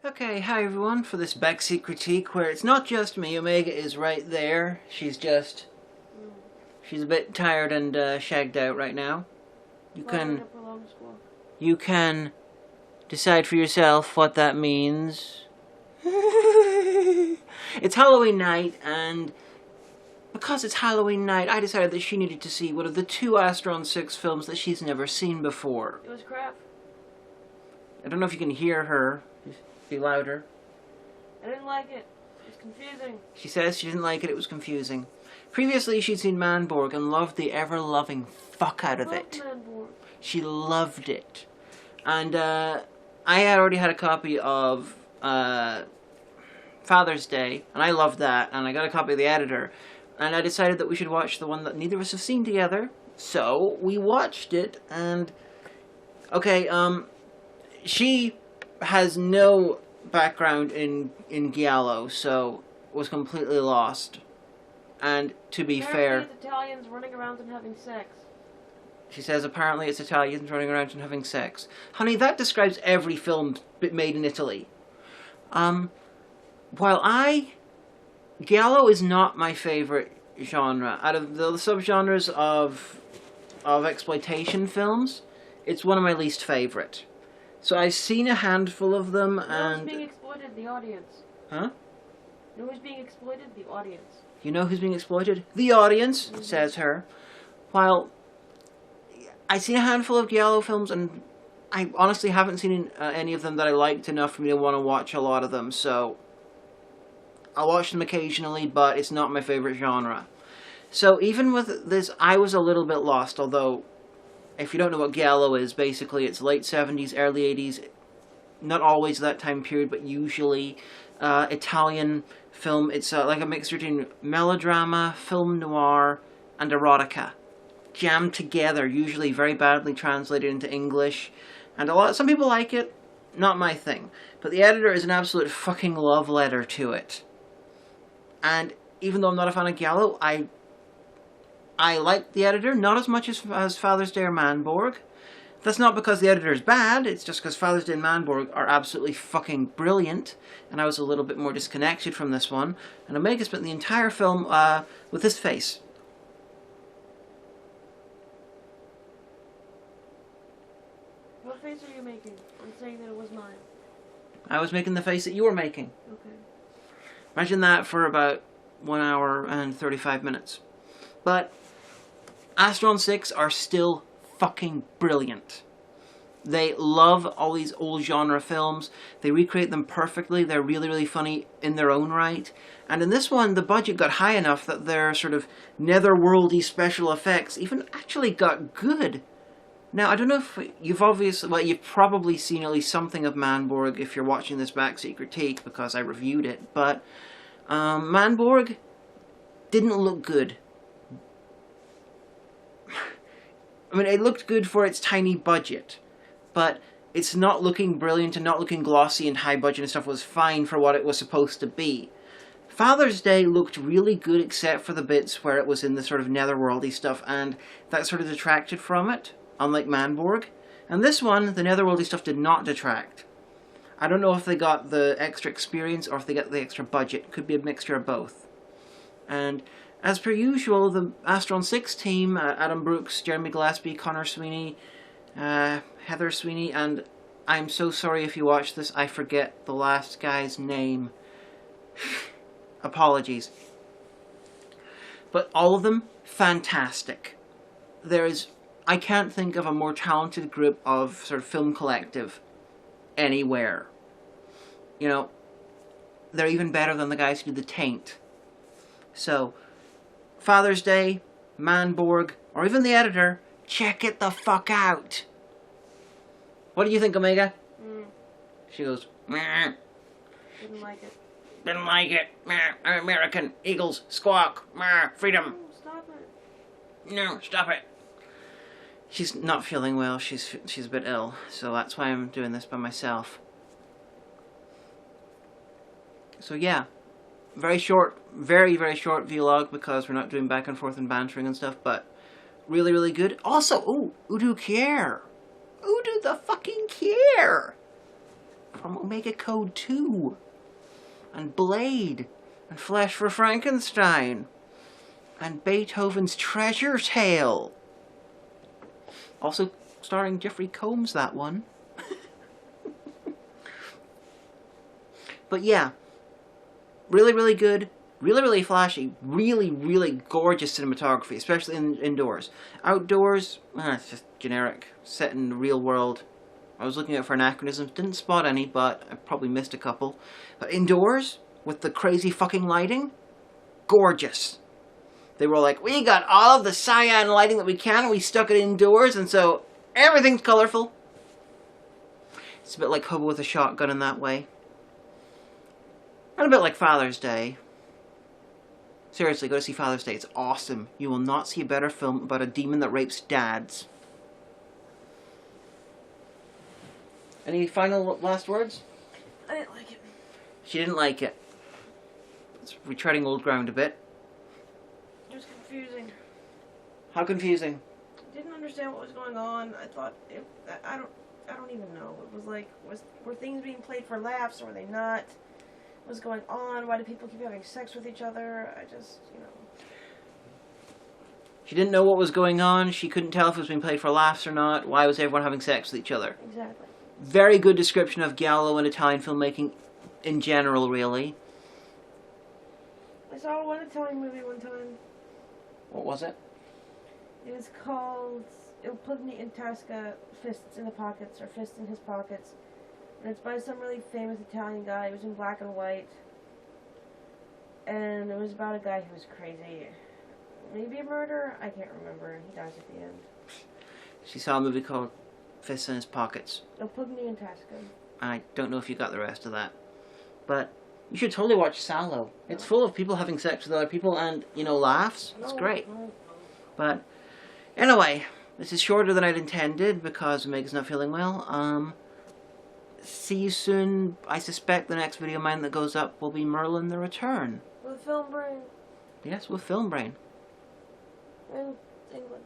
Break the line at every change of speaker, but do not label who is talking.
Okay, hi everyone for this Backseat critique where it's not just me, Omega is right there. She's a bit tired and shagged out right now. You can decide for yourself what that means. It's Halloween night, and because it's Halloween night, I decided that she needed to see one of the two Astron 6 films that she's never seen before.
It was crap.
I don't know if you can hear her. Be louder.
I didn't like it. It was confusing.
She says she didn't like it, it was confusing. Previously, she'd seen Manborg and loved the ever-loving fuck out of it.
Manborg.
She loved it. And I had already had a copy of Father's Day, and I loved that, and I got a copy of the editor. And I decided that we should watch the one that neither of us have seen together. So, we watched it, and... Okay, she has no background in Giallo, so was completely lost. And to be fair,
it's Italians running around and having sex.
She says apparently it's Italians running around and having sex. Honey, that describes every film made in Italy. Giallo is not my favorite genre. Out of the subgenres of exploitation films, it's one of my least favorite. So I've seen a handful of them, and...
who's being exploited? The audience.
Huh?
You know who's being exploited? The audience.
You know who's being exploited? The audience, says her. While I've seen a handful of Giallo films, and I honestly haven't seen any of them that I liked enough for me to want to watch a lot of them, so I'll watch them occasionally, but it's not my favorite genre. So even with this, I was a little bit lost, although... If you don't know what Giallo is, basically it's late 70s, early 80s, not always that time period, but usually Italian film. It's like a mixture between melodrama, film noir, and erotica. Jammed together, usually very badly translated into English. And some people like it, not my thing. But the editor is an absolute fucking love letter to it. And even though I'm not a fan of Giallo, I like the editor, not as much as Father's Day or Manborg. That's not because the editor is bad, it's just because Father's Day and Manborg are absolutely fucking brilliant, and I was a little bit more disconnected from this one. And Omega spent the entire film with this face.
What face are you making? I'm saying that it was mine.
I was making the face that you were making.
Okay.
Imagine that for about 1 hour and 35 minutes. But Astron 6 are still fucking brilliant. They love all these old genre films. They recreate them perfectly. They're really, really funny in their own right. And in this one, the budget got high enough that their sort of netherworldy special effects even actually got good. Now, I don't know if you've you've probably seen at least something of Manborg if you're watching this Backseat critique, because I reviewed it, but Manborg didn't look good. I mean, it looked good for its tiny budget, but it's not looking brilliant and not looking glossy and high budget and stuff was fine for what it was supposed to be. Father's Day looked really good except for the bits where it was in the sort of netherworldy stuff, and that sort of detracted from it, unlike Manborg. And this one, the netherworldy stuff did not detract. I don't know if they got the extra experience or if they got the extra budget. Could be a mixture of both. And as per usual, the Astron 6 team, Adam Brooks, Jeremy Gillespie, Connor Sweeney, Heather Sweeney, and I'm so sorry if you watch this, I forget the last guy's name. Apologies. But all of them, fantastic. I can't think of a more talented group of sort of film collective anywhere. You know, they're even better than the guys who did The Taint. So, Father's Day, Manborg, or even the editor, check it the fuck out. What do you think, Omega? She goes, meh.
Didn't like it.
Didn't like it. Meh. I'm American. Eagles. Squawk. Meh. Freedom.
Oh, stop it.
No, stop it. She's not feeling well. She's a bit ill, so that's why I'm doing this by myself. So yeah. Very short, very, very short vlog because we're not doing back and forth and bantering and stuff, but really, really good. Also, ooh, Udo care. Who do the fucking care? from Omega Code 2, and Blade, and Flesh for Frankenstein, and Beethoven's Treasure Tale. Also starring Jeffrey Combs, that one. But yeah, really, really good, really, really flashy, really, really gorgeous cinematography, especially indoors. Outdoors, it's just generic, set in the real world. I was looking out for anachronisms, didn't spot any, but I probably missed a couple. But indoors, with the crazy fucking lighting, gorgeous. They were like, we got all of the cyan lighting that we can, and we stuck it indoors, and so everything's colorful. It's a bit like Hobo with a Shotgun in that way. And a bit like Father's Day. Seriously, go to see Father's Day. It's awesome. You will not see a better film about a demon that rapes dads. Any final last words?
I didn't like it.
She didn't like it. It's retreading old ground a bit.
It was confusing.
How confusing?
I didn't understand what was going on. I thought I don't even know. It was like, were things being played for laughs or were they not? What was going on? Why do people keep having sex with each other? I just,
She didn't know what was going on. She couldn't tell if it was being played for laughs or not. Why was everyone having sex with each other?
Exactly.
Very good description of Giallo and Italian filmmaking in general, really.
I saw one Italian movie one time.
What was it?
It was called Il Pugni in Tasca, Fists in the Pockets, or Fists in His Pockets. And it's by some really famous Italian guy. It was in black and white. And it was about a guy who was crazy. Maybe a murder? I can't remember. And he dies at the end.
She saw a movie called Fists in His Pockets.
Il Pugni in Tasca.
I don't know if you got the rest of that. But you should totally watch Sallow. It's full of people having sex with other people and, laughs. It's great. But anyway, this is shorter than I'd intended because Meg's not feeling well. See you soon. I suspect the next video of mine that goes up will be Merlin the Return.
With Film Brain.
Yes, with Film Brain.
In England.